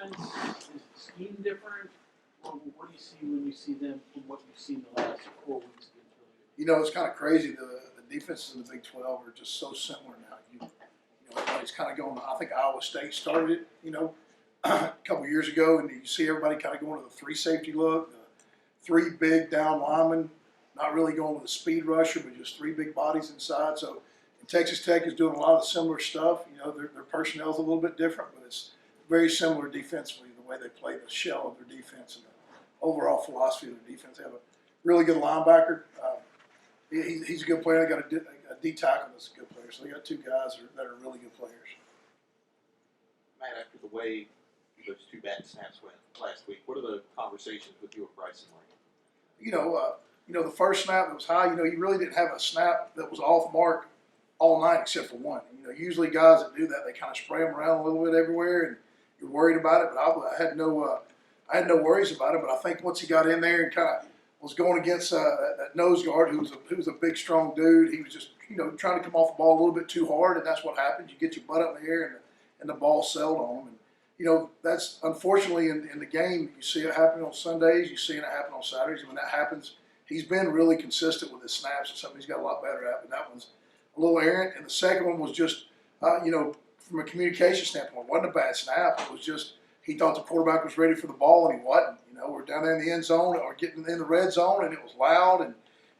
defense? Is the scheme different? What do you see when you see them from what you've seen the last 4 weeks against Philly? You know, it's kind of crazy. The defenses in the Big 12 are just so similar now. You know, everybody's kind of going. I think Iowa State started it, you know, a couple years ago, and you see everybody kind of going to the three safety look, the three big down linemen, not really going with a speed rusher, but just three big bodies inside. So Texas Tech is doing a lot of similar stuff. You know, their personnel is a little bit different, but it's very similar defensively, the way they play the shell of their defense and the overall philosophy of their defense. They have a really good linebacker. He's a good player. They got a D tackle that's a good player. So they got two guys that are really good players. Matt, after the way those two bad snaps went last week, what are the conversations with you and Bryson like? You know, the first snap that was high. You know, you really didn't have a snap that was off mark all night except for one. You know, usually guys that do that, they kind of spray them around a little bit everywhere, and you're worried about it. But I had no worries about it. But I think once he got in there and kind of was going against that nose guard, who was a big, strong dude, he was just, you know, trying to come off the ball a little bit too hard, and that's what happens. You get your butt up in the air, and the ball sailed on him. And you know, that's unfortunately in the game. You see it happen on Sundays. You see it happen on Saturdays. And when that happens, he's been really consistent with his snaps. It's something he's got a lot better at. But that one's a little errant. And the second one was just, you know, from a communication standpoint, it wasn't a bad snap. It was just he thought the quarterback was ready for the ball, and he wasn't. You know, we're down there in the end zone or getting in the red zone, and it was loud,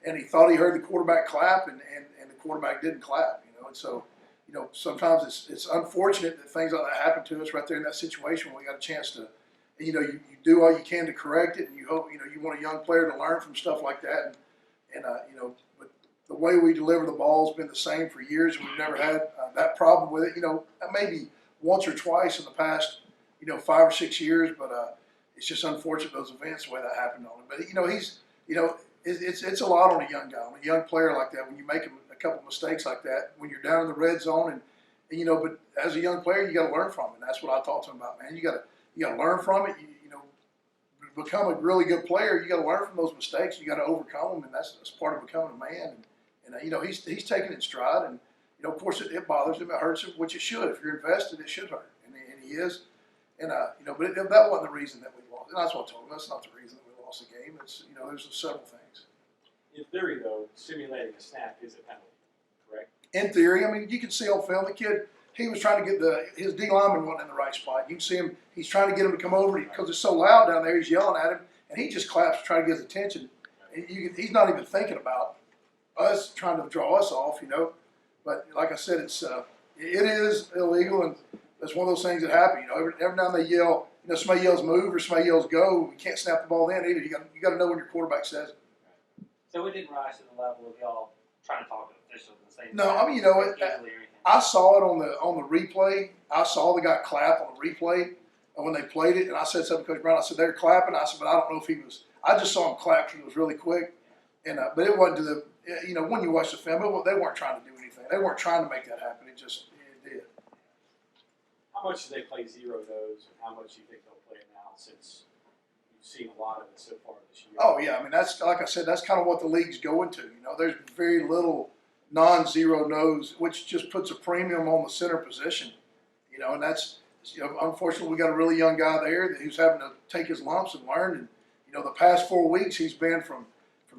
and he thought he heard the quarterback clap, and the quarterback didn't clap. You know, and so, you know, sometimes it's unfortunate that things like that happen to us right there in that situation when we got a chance to, you know, you do all you can to correct it, and you hope, you know, you want a young player to learn from stuff like that, and you know, but the way we deliver the ball has been the same for years, and we've never had that problem with it. You know, maybe once or twice in the past, you know, 5 or 6 years, but it's just unfortunate those events the way that happened on him. But you know, it's a lot on a young guy, on a young player like that. When you make a couple mistakes like that, when you're down in the red zone, and you know, but as a young player, you got to learn from it. And that's what I talked to him about, man. You got to learn from it. You know, become a really good player. You got to learn from those mistakes. You got to overcome them, and that's part of becoming a man. And you know, he's taking it in stride, and you know, of course, it bothers him. It hurts him, which it should. If you're invested, it should hurt, and he is. And you know, but that wasn't the reason that we lost. And that's what I told him. That's not the reason that we lost the game. It's, you know, there's several things. In theory, though, simulating a snap is a penalty, correct? In theory, I mean, you can see on film the kid. He was trying to get his D lineman wasn't in the right spot. You can see him. He's trying to get him to come over because it's so loud down there. He's yelling at him, and he just claps to try to get his attention. And he's not even thinking about us trying to draw us off, you know. But like I said, it is illegal, and that's one of those things that happen. You know, every time they yell, you know, somebody yells move or somebody yells go, we can't snap the ball then either. You got to know when your quarterback says it. So it didn't rise to the level of y'all trying to talk to officials and say no. I mean, you know, I saw it on the replay. I saw the guy clap on the replay when they played it, and I said something to Coach Brown. I said they're clapping. I said, but I don't know if he was. I just saw him clap because it was really quick, and but it wasn't to the. You know, when you watch the film, they weren't trying to do anything. They weren't trying to make that happen. It did. How much do they play zero nose, and how much do you think they'll play it now since you've seen a lot of it so far this year? Oh yeah, I mean that's like I said, that's kind of what the league's going to. You know, there's very little non-zero nose, which just puts a premium on the center position. You know, and that's, you know, unfortunately we got a really young guy there who's having to take his lumps and learn. And you know, the past 4 weeks he's been from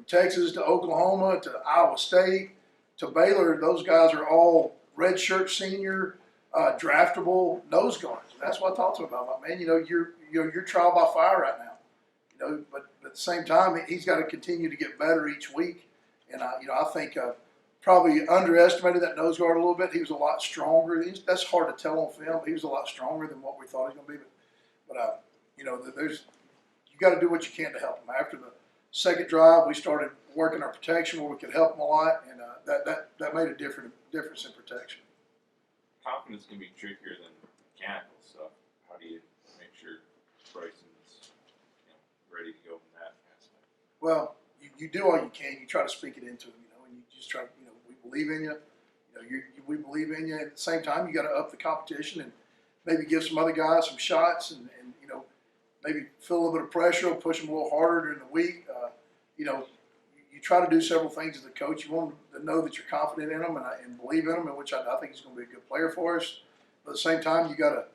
Texas to Oklahoma to Iowa State to Baylor. Those guys are all redshirt senior, draftable nose guards. And that's what I talked to him about. Man, you know, you're trial by fire right now. You know, but at the same time, he's got to continue to get better each week. And you know, I think probably underestimated that nose guard a little bit. He was a lot stronger. That's hard to tell on film. He was a lot stronger than what we thought he was going to be. But you know, you got to do what you can to help him. After the second drive, we started working our protection where we could help him a lot, and that made a difference in protection. Confidence can be trickier than mechanical stuff. How do you make sure Bryson's, you know, ready to go in that aspect? Well, you do all you can. You try to speak it into him, you know, and you just try. You know, we believe in you. You know, we believe in you. At the same time, you got to up the competition and maybe give some other guys some shots, and you know, maybe feel a little bit of pressure, push them a little harder during the week. You know, you try to do several things as a coach. You want them to know that you're confident in them and believe in them, and which I think he's going to be a good player for us. But at the same time, you got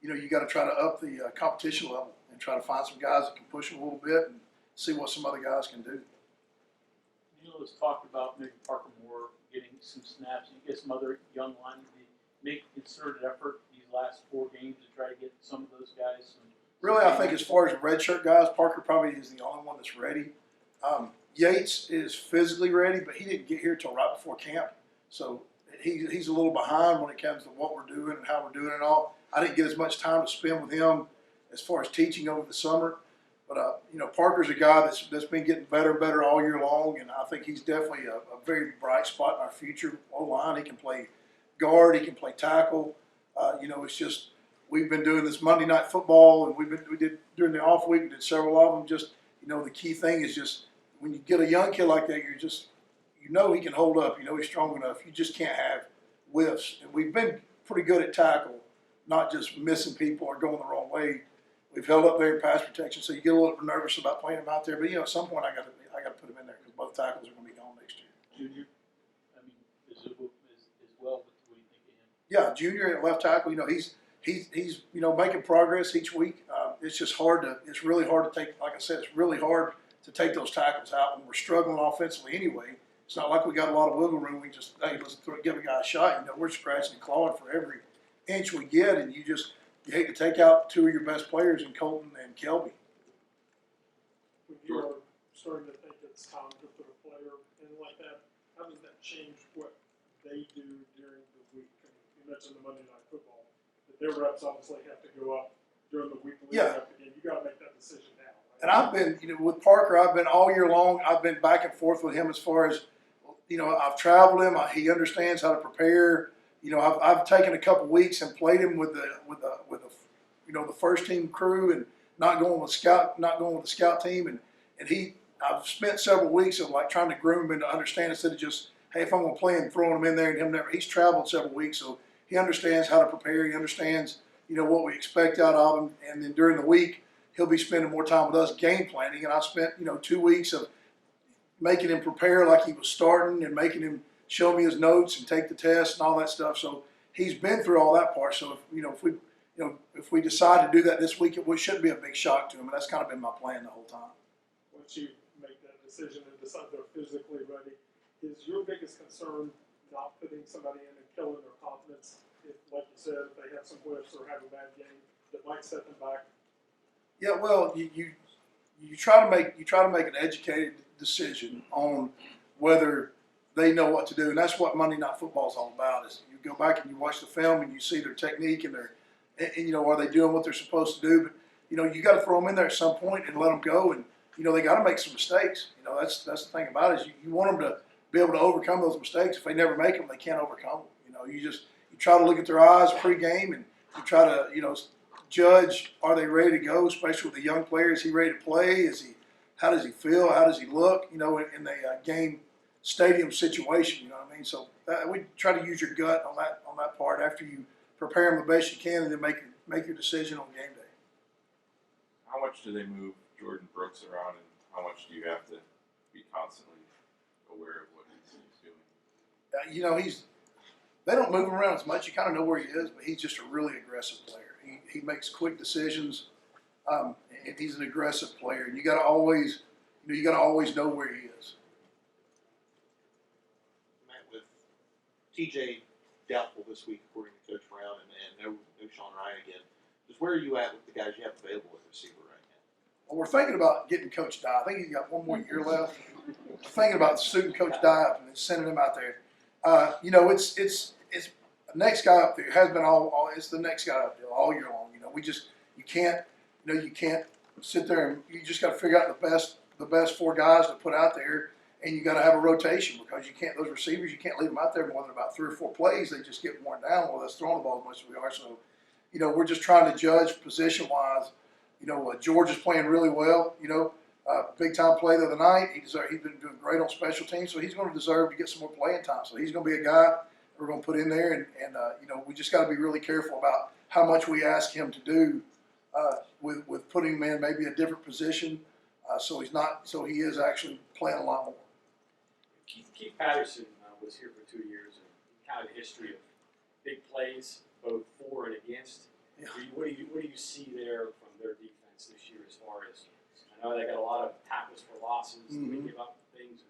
you know, you got to try to up the competition level and try to find some guys that can push them a little bit and see what some other guys can do. Neil has talked about maybe Parker Moore getting some snaps. You get some other young linemen to make concerted effort these last 4 games to try to get some of those guys. Really, I think as far as the redshirt guys, Parker probably is the only one that's ready. Yates is physically ready, but he didn't get here till right before camp. So he's a little behind when it comes to what we're doing and how we're doing it all. I didn't get as much time to spend with him as far as teaching over the summer. But, you know, Parker's a guy that's been getting better and better all year long, and I think he's definitely a very bright spot in our future O-line. He can play guard, he can play tackle. You know, it's just we've been doing this Monday Night Football, and we did during the off week, we did several of them. Just, you know, the key thing is just when you get a young kid like that, you know he can hold up. You know he's strong enough. You just can't have whiffs. And we've been pretty good at tackle, not just missing people or going the wrong way. We've held up there in pass protection, so you get a little nervous about playing him out there. But, you know, at some point I got to put him in there because both tackles are going to be gone next year. Junior, I mean, is well, but what do you think of him? Yeah, Junior at left tackle. You know, he's you know making progress each week. It's just hard to. It's really hard to take. Like I said, it's really hard to take those tackles out when we're struggling offensively anyway. It's not like we got a lot of wiggle room. We just give a guy a shot. You know, we're scratching and clawing for every inch we get, and you hate to take out 2 of your best players in Colton and Kelby. When you are starting to think it's time to put a player in like that, how does that change what they do during the week? I mean, you mentioned the Monday Night Football, but their reps obviously have to go up during the week leading up to the game. You got to make that decision now. Right? And I've been, you know, with Parker, I've been all year long. I've been back and forth with him as far as, you know, I've traveled him. He understands how to prepare. You know, I've taken a couple weeks and played him with the you know, the first team crew and not going with the scout team. And I've spent several weeks of like trying to groom him to understand instead of just, hey, if I'm going to play him, throwing him in there and him never. He's traveled several weeks, so he understands how to prepare. He understands, you know, what we expect out of him. And then during the week, he'll be spending more time with us game planning. And I spent, you know, 2 weeks of making him prepare like he was starting and making him show me his notes and take the test and all that stuff. So he's been through all that part. So if we decide to do that this week, it shouldn't be a big shock to him. And that's kind of been my plan the whole time. Once you make that decision and decide they're physically ready, is your biggest concern not putting somebody in and killing their confidence? If, like you said, if they have some whiffs or have a bad game that might set them back. Yeah, well, you try to make an educated decision on whether they know what to do, and that's what Monday Night Football is all about. Is you go back and you watch the film and you see their technique and you know, are they doing what they're supposed to do? But you know, you got to throw them in there at some point and let them go, and you know they got to make some mistakes. You know, that's the thing about it is you want them to be able to overcome those mistakes. If they never make them, they can't overcome them. You know, you try to look at their eyes pregame and you try to, you know, judge, are they ready to go, especially with the young players. Is he ready to play? How does he feel? How does he look? You know, in the game stadium situation, you know what I mean? So we try to use your gut on that part after you prepare them the best you can and then make your decision on game day. How much do they move Jordan Brooks around, and how much do you have to be constantly aware of what he's doing? You know, they don't move him around as much. You kind of know where he is, but he's just a really aggressive player. He makes quick decisions, and he's an aggressive player. And you got to always know where he is. Matt, with TJ doubtful this week according to Coach Brown, and no Sean Ryan again, just where are you at with the guys you have available at receiver right now? Well, we're thinking about getting Coach Dye. I think he's got one more year left. We're thinking about suiting Coach Dye up and then sending him out there. You know, it's the next guy up there has been it's the next guy up there all year long. You know, you can't sit there and you just got to figure out the best 4 guys to put out there, and you got to have a rotation because those receivers, you can't leave them out there more than about 3 or 4 plays. They just get worn down with us throwing the ball as much as we are. So, you know, we're just trying to judge position wise. You know, George is playing really well. You know, big time play the other night. He's been doing great on special teams, so he's going to deserve to get some more playing time. So he's going to be a guy we're going to put in there, and you know, we just got to be really careful about how much we ask him to do with putting him in maybe a different position, so he is actually playing a lot more. Keith Patterson was here for 2 years, and kind of a history of big plays, both for and against. Yeah. What do you see there from their defense this year as far as, I know they got a lot of tackles for losses, do Mhm. they give up things,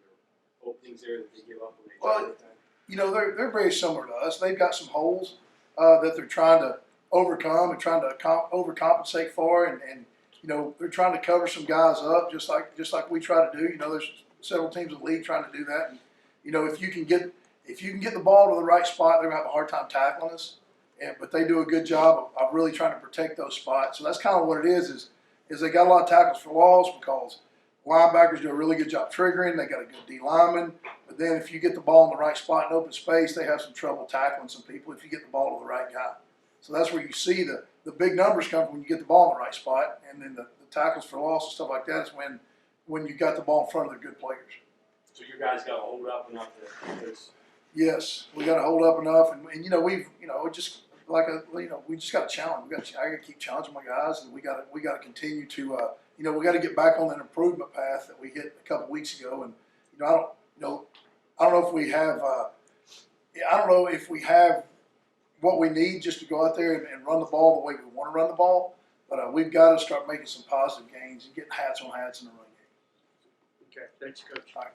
or openings there that they give up when they Well, try to attack? You know, they're very similar to us. They've got some holes that they're trying to overcome and trying to overcompensate for, and you know, they're trying to cover some guys up just like we try to do. You know, there's several teams in the league trying to do that. And you know, if you can get the ball to the right spot, they're gonna have a hard time tackling us. But they do a good job of really trying to protect those spots. So that's kind of what it is they got a lot of tackles for loss because linebackers do a really good job triggering. They got a good D lineman. But then if you get the ball in the right spot in open space, they have some trouble tackling some people if you get the ball to the right guy. So that's where you see the big numbers come from when you get the ball in the right spot. And then the tackles for loss and stuff like that is when you got the ball in front of the good players. So your guys got to hold up enough to, because Yes, we got to hold up enough. And you know, we just we just got to challenge. I got to keep challenging my guys, and we got to continue to, we got to get back on that improvement path that we hit a couple weeks ago. And I don't know if we have, I don't know if we have what we need just to go out there and run the ball the way we want to run the ball. But we've got to start making some positive gains and getting hats on hats in the run game. Okay, thanks, Coach. All right.